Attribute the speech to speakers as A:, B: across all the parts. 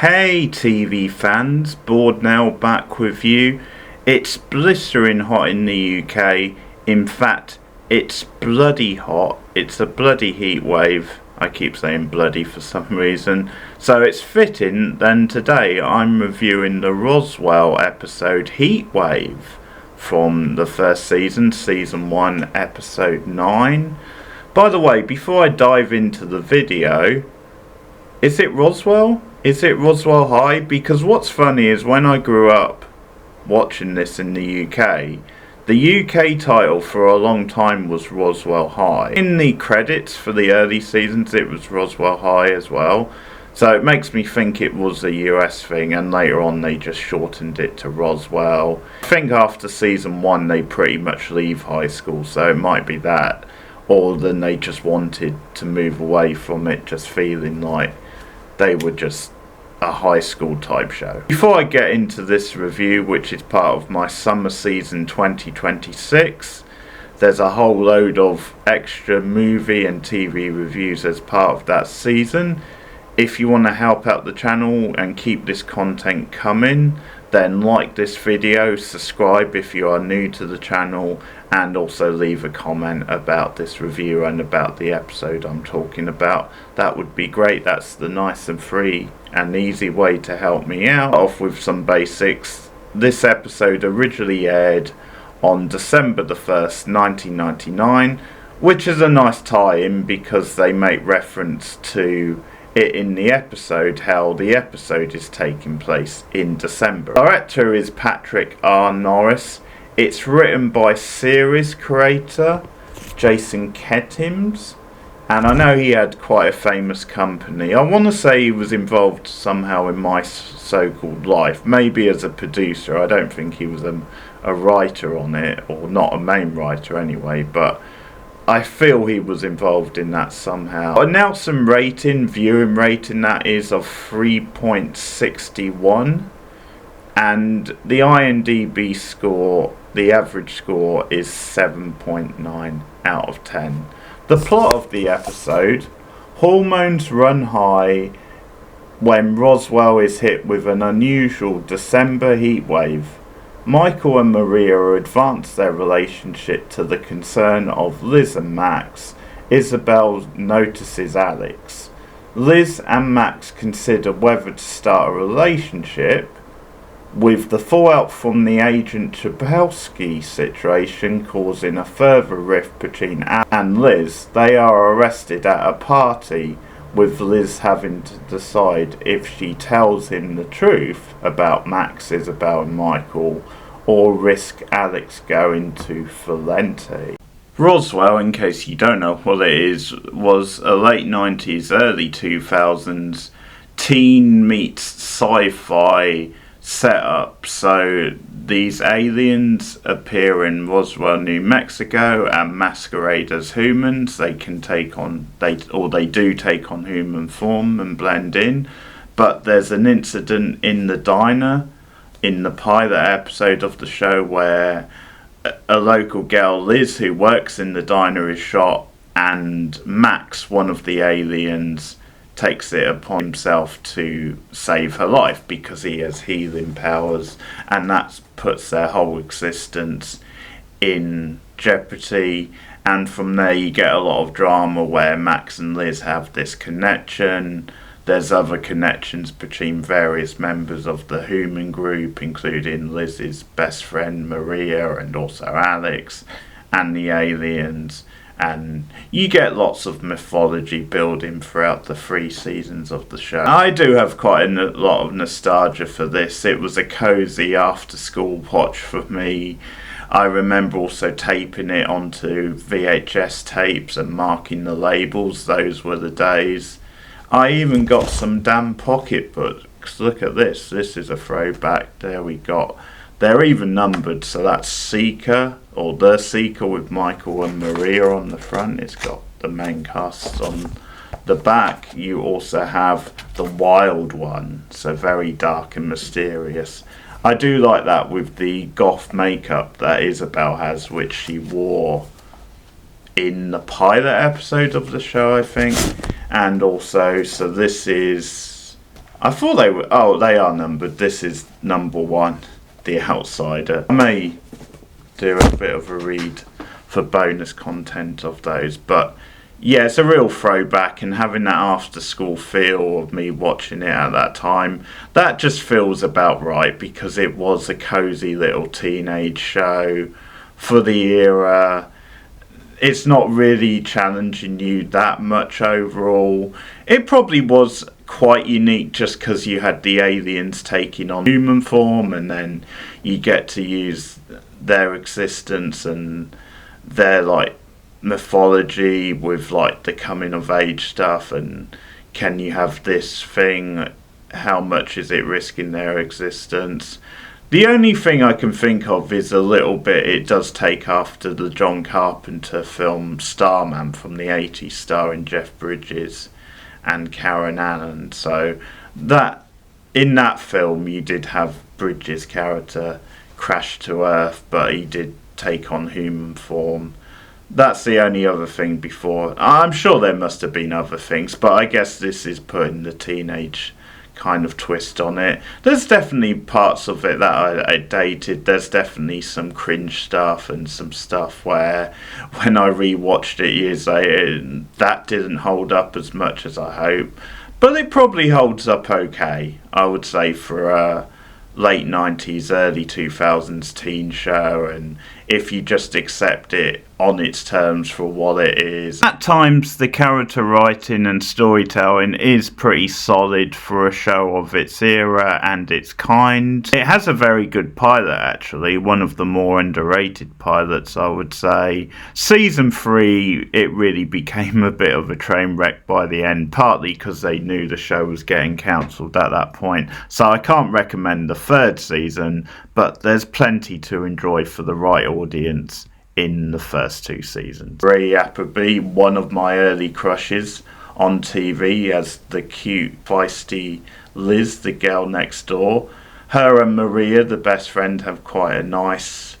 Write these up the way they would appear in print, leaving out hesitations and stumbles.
A: Hey TV fans, Bored now back with you. It's blistering hot in the UK. In fact, it's bloody hot. It's a bloody heat wave. I keep saying bloody for some reason. So it's fitting then today I'm reviewing the Roswell episode Heat Wave from the first season, season 1, episode 9. By the way, before I dive into the video, is it Roswell? Is it Roswell High? Because what's funny is when I grew up watching this in the UK title for a long time was Roswell High. In the credits for the early seasons it was Roswell High as well. So it makes me think it was a US thing, and later on they just shortened it to Roswell. I think after season 1 they pretty much leave high school, so it might be that. Or then they just wanted to move away from it, just feeling like they were just a high school type show. Before I get into this review, which is part of my summer season 2026, there's a whole load of extra movie and TV reviews as part of that season. If you want to help out the channel and keep this content coming, then like this video, subscribe if you are new to the channel, and also leave a comment about this review and about the episode I'm talking about. That would be great. That's the nice and free and easy way to help me out. Off with some basics. This episode originally aired on December the 1st, 1999, which is a nice tie-in because they make reference to it in the episode, how the episode is taking place in December. Director is Patrick R. Norris. It's written by series creator Jason Katims, and I know he had quite a famous company. I want to say he was involved somehow in my so-called life, maybe as a producer. I don't think he was a writer on it, or not a main writer anyway, but I feel he was involved in that somehow. A Nielsen rating, viewing rating that is, of 3.61, and the IMDb score, the average score, is 7.9 out of 10. The plot of the episode: hormones run high when Roswell is hit with an unusual December heat wave. Michael and Maria advance their relationship to the concern of Liz and Max. Isabel notices Alex. Liz and Max consider whether to start a relationship. With the fallout from the Agent Chabelsky situation causing a further rift between Alex and Liz, they are arrested at a party, with Liz having to decide if she tells him the truth about Max, Isabel and Michael, or risk Alex going to Valente. Roswell, in case you don't know what it is, was a late 90s, early 2000s teen meets sci-fi setup. So these aliens appear in Roswell, New Mexico, and masquerade as humans. They can take on, they do take on human form and blend in. But there's an incident in the diner in the pilot episode of the show where a local girl, Liz, who works in the diner, is shot, and Max, one of the aliens, takes it upon himself to save her life because he has healing powers, and that puts their whole existence in jeopardy. And from there you get a lot of drama where Max and Liz have this connection. There's other connections between various members of the human group, including Liz's best friend Maria and also Alex and the aliens. And you get lots of mythology building throughout the 3 seasons of the show. I do have quite a lot of nostalgia for this. It was a cozy after school watch for me. I remember also taping it onto VHS tapes and marking the labels. Those were the days. I even got some damn pocketbooks. Look at this. This is a throwback. There we got. They're even numbered, so that's Seeker, or The Seeker, with Michael and Maria on the front. It's got the main cast on the back. You also have The Wild One, so very dark and mysterious. I do like that with the goth makeup that Isabel has, which she wore in the pilot episode of the show, I think. And also, so this is I thought they were. Oh, they are numbered. This is number 1, The Outsider. I may do a bit of a read for bonus content of those, but yeah, it's a real throwback, and having that after school feel of me watching it at that time, that just feels about right, because it was a cozy little teenage show for the era. It's not really challenging you that much overall. It probably was quite unique just because you had the aliens taking on human form, and then you get to use their existence and their like mythology with like the coming of age stuff, and can you have this thing, how much is it risking their existence. The only thing I can think of is a little bit it does take after the John Carpenter film Starman from the 80s, starring Jeff Bridges and Karen Allen. So that in that film you did have Bridges' character crash to Earth, but he did take on human form. That's the only other thing before. I'm sure there must have been other things, but I guess this is putting the teenage kind of twist on it. There's definitely parts of it that I dated. There's definitely some cringe stuff and some stuff where when I rewatched it years later, that didn't hold up as much as I hope. But it probably holds up okay, I would say, for a late 90s, early 2000s teen show, and if you just accept it on its terms for what it is. At times the character writing and storytelling is pretty solid for a show of its era and its kind. It has a very good pilot, actually, one of the more underrated pilots, I would say. Season 3, it really became a bit of a train wreck by the end, partly because they knew the show was getting cancelled at that point, so I can't recommend the 3rd season, but there's plenty to enjoy for the right audience in the first 2 seasons. Ray Appleby, one of my early crushes on TV as the cute, feisty Liz, the girl next door. Her and Maria, the best friend, have quite a nice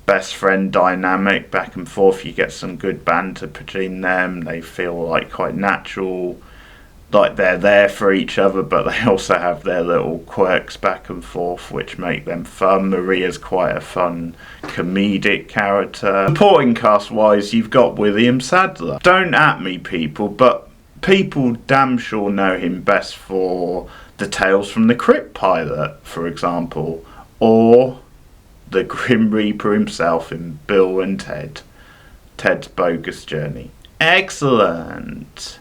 A: best friend dynamic, back and forth. You get some good banter between them. They feel like quite natural, like they're there for each other, but they also have their little quirks back and forth which make them fun. Maria's quite a fun comedic character. Supporting cast wise, you've got William Sadler. Don't at me, people, but people damn sure know him best for the Tales from the Crypt pilot, for example, or the Grim Reaper himself in Bill and Ted's Bogus Journey. Excellent.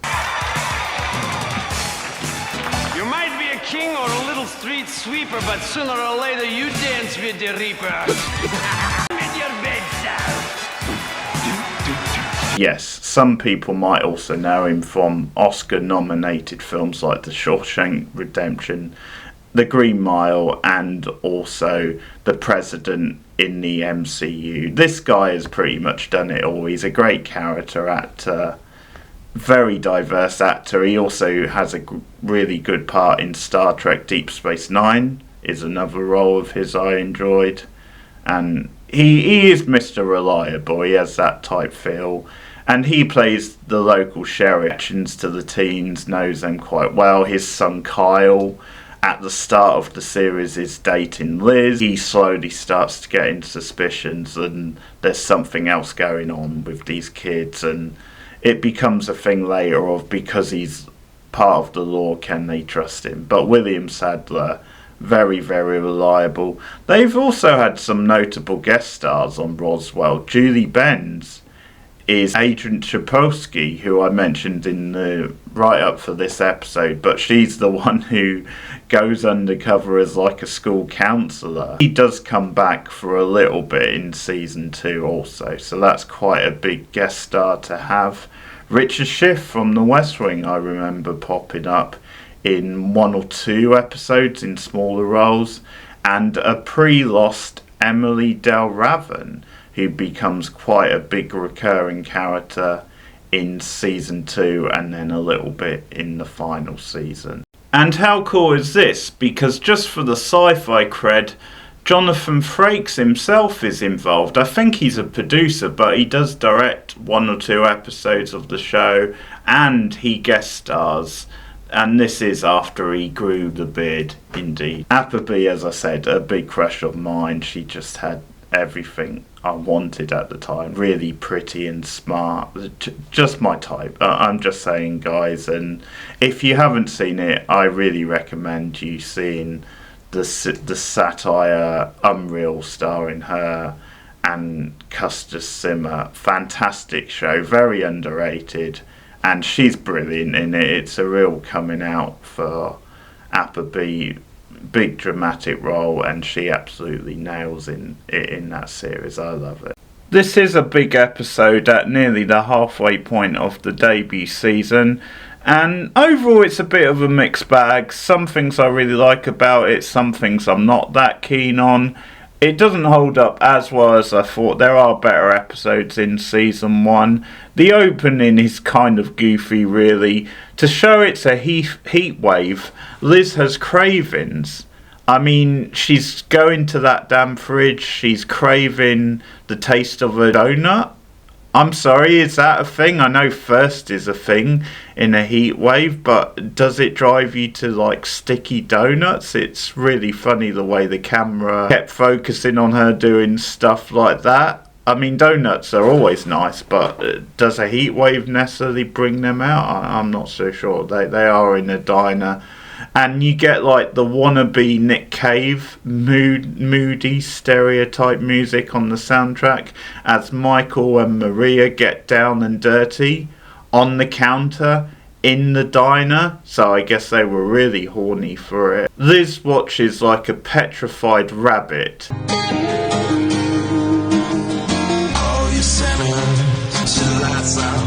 B: King or a little street sweeper, but sooner or later you dance with the Reaper. With your bed
A: Yes, some people might also know him from Oscar-nominated films like The Shawshank Redemption, The Green Mile, and also The President in the MCU. This guy has pretty much done it all. He's a great character actor. Very diverse actor. He also has a really good part in Star Trek Deep Space Nine, is another role of his I enjoyed. And he is Mr. Reliable, he has that type feel. And he plays the local sheriff, actions to the teens, knows them quite well. His son Kyle, at the start of the series, is dating Liz. He slowly starts to get into suspicions, and there's something else going on with these kids, and it becomes a thing later of, because he's part of the law, can they trust him? But William Sadler, very, very reliable. They've also had some notable guest stars on Roswell. Julie Benz is Agent Chapolsky, who I mentioned in the write-up for this episode, but she's the one who goes undercover as like a school counsellor. He does come back for a little bit in season 2 also, so that's quite a big guest star to have. Richard Schiff from The West Wing, I remember popping up in 1 or 2 episodes in smaller roles, and a pre-lost Emily Del Raven, who becomes quite a big recurring character in season 2 and then a little bit in the final season. And how cool is this? Because just for the sci-fi cred, Jonathan Frakes himself is involved. I think he's a producer, but he does direct 1 or 2 episodes of the show, and he guest stars. And this is after he grew the beard, indeed. Appleby, as I said, a big crush of mine. She just had everything I wanted at the time. Really pretty and smart. Just my type. I'm just saying, guys. And if you haven't seen it, I really recommend you seeing the satire Unreal starring her and Custis Simmer. Fantastic show. Very underrated. And she's brilliant in it. It's a real coming out for Appleby. Big dramatic role, and she absolutely nails in that series. I love it. This is a big episode at nearly the halfway point of the debut season, and overall it's a bit of a mixed bag. Some things I really like about it, some things I'm not that keen on. It doesn't hold up as well as I thought. There are better episodes in season 1. The opening is kind of goofy, really. To show it's a heat wave, Liz has cravings. I mean, she's going to that damn fridge. She's craving the taste of a donut. I'm sorry, is that a thing? I know thirst is a thing in a heat wave, but does it drive you to like sticky donuts? It's really funny the way the camera kept focusing on her doing stuff like that. I mean, donuts are always nice, but does a heat wave necessarily bring them out? I'm not so sure. They are in a diner. And you get like the wannabe Nick Cave moody stereotype music on the soundtrack as Michael and Maria get down and dirty on the counter in the diner. So I guess they were really horny for it. Liz watches like a petrified rabbit.
C: Oh, you sinner, put your lights on.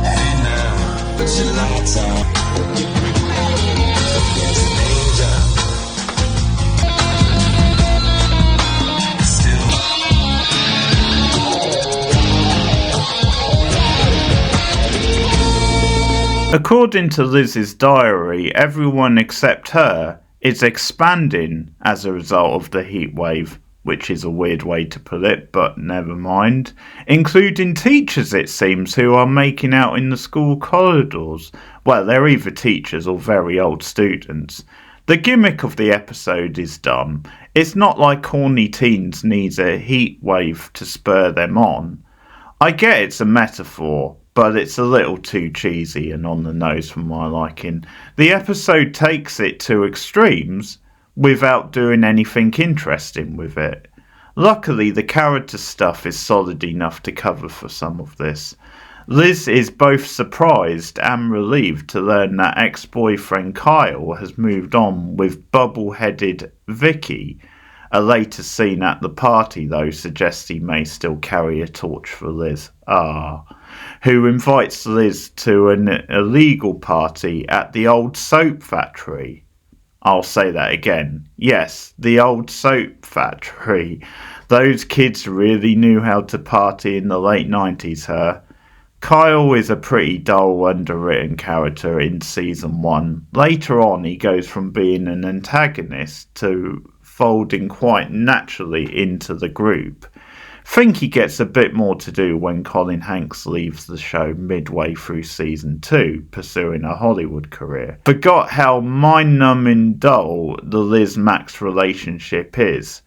C: Hey now, put your lights on.
A: According to Liz's diary, everyone except her is expanding as a result of the heat wave, which is a weird way to put it, but never mind. Including teachers, it seems, who are making out in the school corridors. Well, they're either teachers or very old students. The gimmick of the episode is dumb. It's not like horny teens need a heat wave to spur them on. I get it's a metaphor, but it's a little too cheesy and on the nose for my liking. The episode takes it to extremes without doing anything interesting with it. Luckily, the character stuff is solid enough to cover for some of this. Liz is both surprised and relieved to learn that ex-boyfriend Kyle has moved on with bubble-headed Vicky. A later scene at the party, though, suggests he may still carry a torch for Liz. Who invites Liz to an illegal party at the old soap factory. I'll say that again. Yes, the old soap factory. Those kids really knew how to party in the late 90s, huh? Kyle is a pretty dull, underwritten character in season 1. Later on, he goes from being an antagonist to folding quite naturally into the group. Think he gets a bit more to do when Colin Hanks leaves the show midway through season 2, pursuing a Hollywood career. Forgot how mind-numbing dull the Liz-Max relationship is.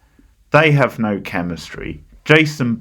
A: They have no chemistry. Jason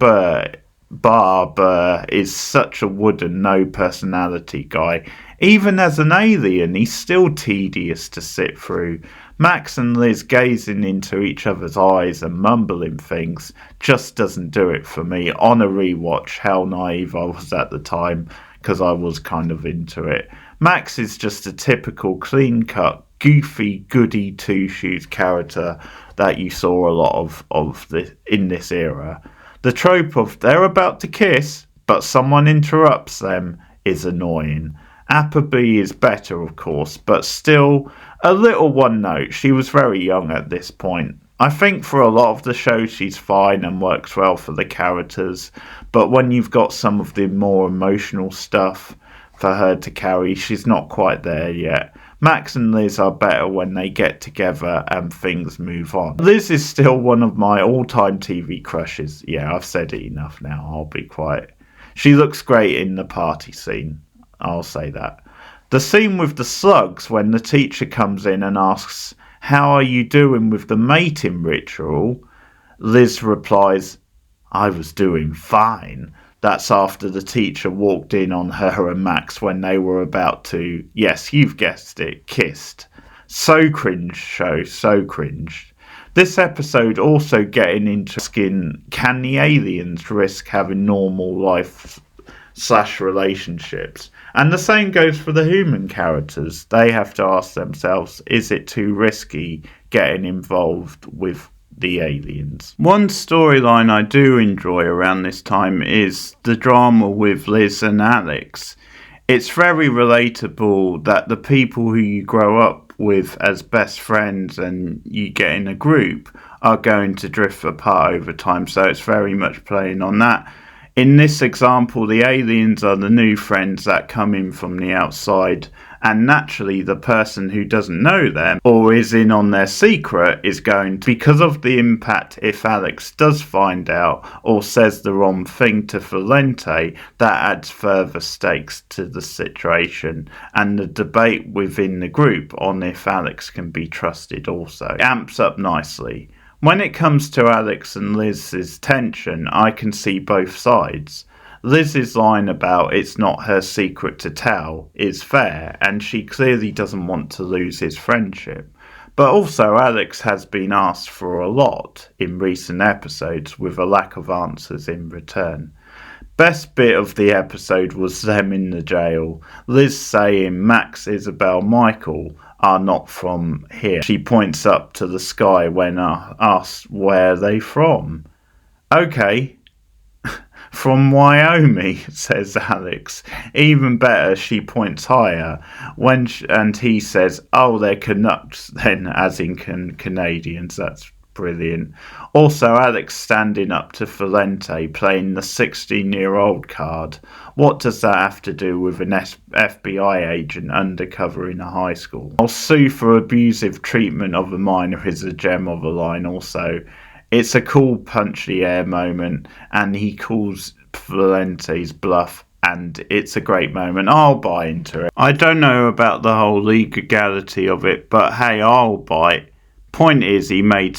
A: Barber is such a wooden, no-personality guy. Even as an alien, he's still tedious to sit through. Max and Liz gazing into each other's eyes and mumbling things just doesn't do it for me. On a rewatch, how naive I was at the time, because I was kind of into it. Max is just a typical clean-cut, goofy, goody two-shoes character that you saw a lot of in this era. The trope of they're about to kiss, but someone interrupts them is annoying. Appleby is better, of course, but still a little one note. She was very young at this point. I think for a lot of the show she's fine and works well for the characters, but when you've got some of the more emotional stuff for her to carry, she's not quite there yet. Max and Liz are better when they get together and things move on. Liz is still one of my all-time TV crushes. Yeah, I've said it enough now, I'll be quiet. She looks great in the party scene, I'll say that. The scene with the slugs when the teacher comes in and asks, "How are you doing with the mating ritual?" Liz replies, "I was doing fine." That's after the teacher walked in on her and Max when they were about to, yes, you've guessed it, kissed. So cringe show, so cringe. This episode also getting into asking, can the aliens risk having normal life / relationships? And the same goes for the human characters. They have to ask themselves, is it too risky getting involved with the aliens? One storyline I do enjoy around this time is the drama with Liz and Alex. It's very relatable that the people who you grow up with as best friends and you get in a group are going to drift apart over time, so it's very much playing on that. In this example, the aliens are the new friends that come in from the outside, and naturally the person who doesn't know them or is in on their secret is going to, because of the impact if Alex does find out or says the wrong thing to Valente, that adds further stakes to the situation, and the debate within the group on if Alex can be trusted also amps up nicely. When it comes to Alex and Liz's tension, I can see both sides. Liz's line about it's not her secret to tell is fair, and she clearly doesn't want to lose his friendship. But also Alex has been asked for a lot in recent episodes with a lack of answers in return. Best bit of the episode was them in the jail. Liz saying Max, Isabel, Michael are not from here. She points up to the sky when asked where they from. Okay, from Wyoming, says Alex. Even better, she points higher and he says, oh, they're Canucks then, as in Canadians. That's brilliant. Also, Alex standing up to Valente playing the 16-year-old card. What does that have to do with an FBI agent undercover in a high school? I'll sue for abusive treatment of a minor is a gem of a line also. It's a cool punchy air moment, and he calls Valente's bluff, and it's a great moment. I'll buy into it. I don't know about the whole legality of it, but hey, I'll buy it. Point is, he made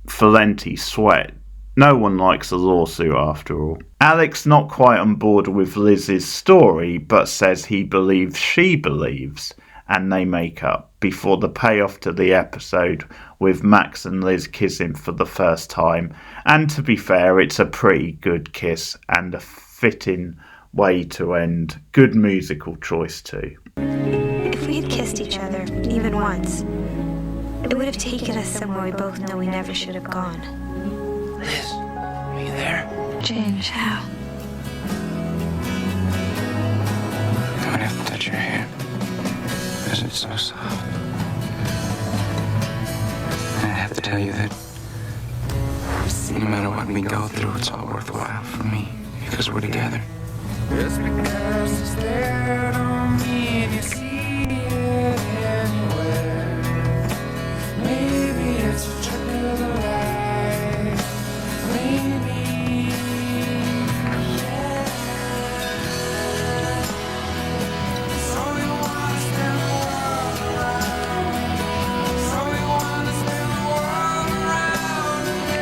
A: Valente sweat. No one likes a lawsuit after all. Alex not quite on board with Liz's story, but says he believes she believes, and they make up before the payoff to the episode with Max and Liz kissing for the first time. And to be fair, it's a pretty good kiss and a fitting way to end. Good musical choice too.
D: If we had kissed each other, even once, it would have taken us somewhere we both know we never should have gone.
C: Liz, are you there?
D: James, how?
C: I might have to touch your hair. Because it's so soft. And I have to tell you that no matter what we go through, it's all worthwhile for me. Because we're together. Just because it's there don't mean you see it anywhere. Maybe it's a trick of the light. Maybe, yeah. So you wanna spin the world around. So you wanna spin the world around again.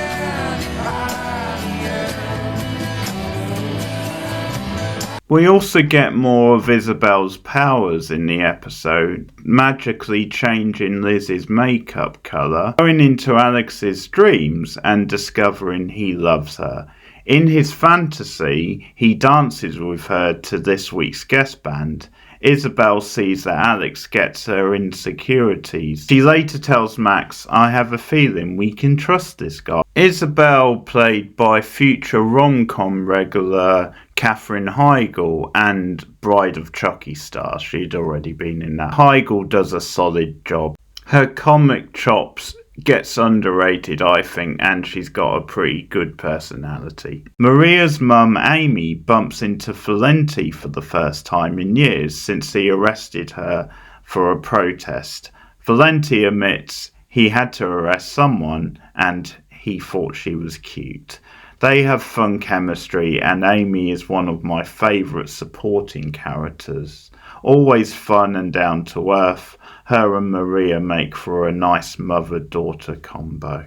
A: We also get more of Isabel's powers in the episode, magically changing Liz's makeup colour, going into Alex's dreams and discovering he loves her. In his fantasy, he dances with her to this week's guest band. Isabel sees that Alex gets her insecurities. She later tells Max, I have a feeling we can trust this guy. Isabel, played by future rom-com regular Katherine Heigl and Bride of Chucky star. She'd already been in that. Heigl does a solid job. Her comic chops gets underrated, I think, and she's got a pretty good personality. Maria's mum, Amy, bumps into Valente for the first time in years since he arrested her for a protest. Valente admits he had to arrest someone and he thought she was cute. They have fun chemistry, and Amy is one of my favourite supporting characters. Always fun and down to earth. Her and Maria make for a nice mother-daughter combo.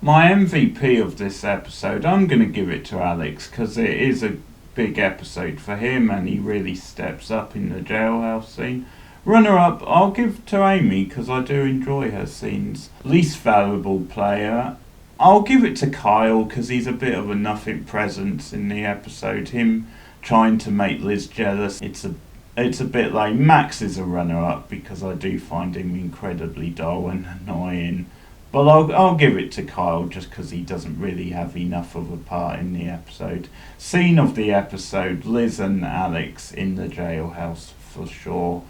A: My MVP of this episode, I'm going to give it to Alex because it is a big episode for him and he really steps up in the jailhouse scene. Runner-up, I'll give to Amy because I do enjoy her scenes. Least valuable player, I'll give it to Kyle because he's a bit of a nothing presence in the episode. Him trying to make Liz jealous, it's a bit like Max is a runner-up because I do find him incredibly dull and annoying. But I'll give it to Kyle just because he doesn't really have enough of a part in the episode. Scene of the episode, Liz and Alex in the jailhouse for sure.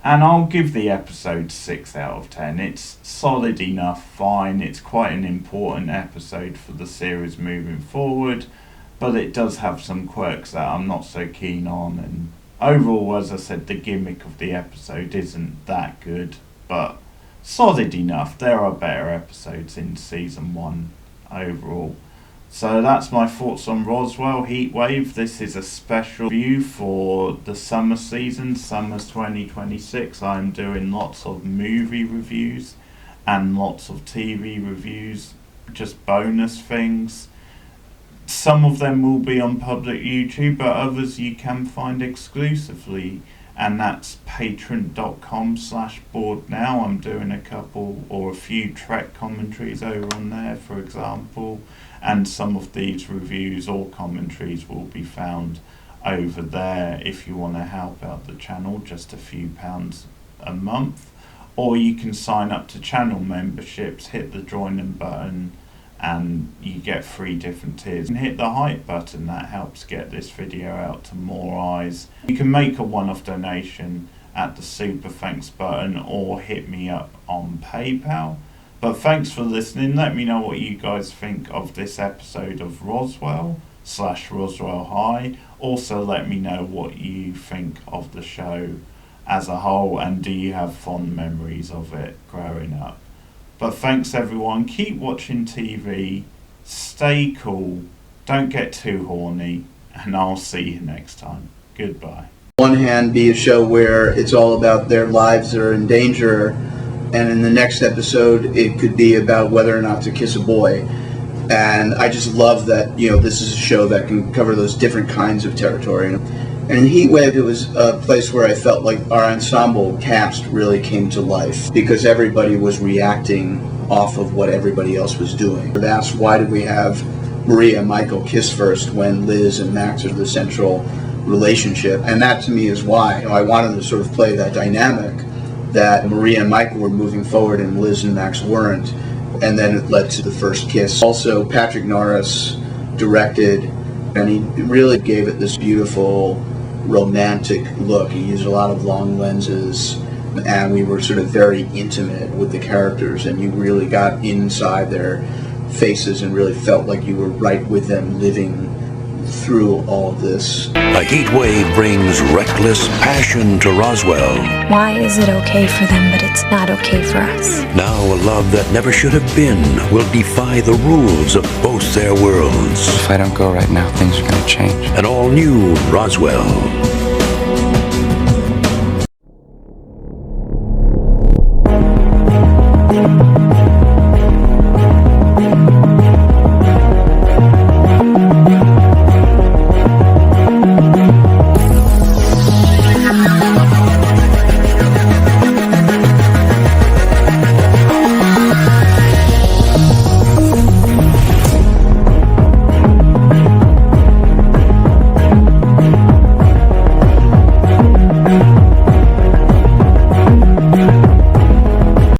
A: And I'll give the episode 6 out of 10. It's solid enough, fine. It's quite an important episode for the series moving forward. But it does have some quirks that I'm not so keen on. And overall, as I said, the gimmick of the episode isn't that good. But solid enough. There are better episodes in season 1 overall. So that's my thoughts on Roswell Heatwave. This is a special review for the summer season, summer 2026. I'm doing lots of movie reviews and lots of TV reviews, just bonus things. Some of them will be on public YouTube, but others you can find exclusively. And that's patreon.com/boardnow. I'm doing a couple or a few Trek commentaries over on there, for example. And some of these reviews or commentaries will be found over there if you want to help out the channel, just a few pounds a month. Or you can sign up to channel memberships, hit the join button, and you get 3 different tiers. And hit the hype button, that helps get this video out to more eyes. You can make a one-off donation at the super thanks button or hit me up on PayPal. But thanks for listening. Let me know what you guys think of this episode of Roswell/Roswell High. Also let me know what you think of the show as a whole and do you have fond memories of it growing up. But thanks everyone, keep watching TV, stay cool, don't get too horny, and I'll see you next time. Goodbye.
E: On one hand, be a show where it's all about their lives are in danger, and in the next episode it could be about whether or not to kiss a boy. And I just love that, this is a show that can cover those different kinds of territory. And in Heatwave, it was a place where I felt like our ensemble cast really came to life because everybody was reacting off of what everybody else was doing. They asked, why did we have Maria and Michael kiss first when Liz and Max are the central relationship? And that to me is why. I wanted to sort of play that dynamic that Maria and Michael were moving forward and Liz and Max weren't. And then it led to the first kiss. Also, Patrick Norris directed, and he really gave it this beautiful romantic look. He used a lot of long lenses, and we were sort of very intimate with the characters, and you really got inside their faces and really felt like you were right with them living through all of this.
F: A heat wave brings reckless passion to Roswell.
D: Why is it okay for them, but it's not okay for us?
F: Now a love that never should have been will defy the rules of both their worlds.
C: If I don't go right now, things are going to change.
F: An all-new Roswell.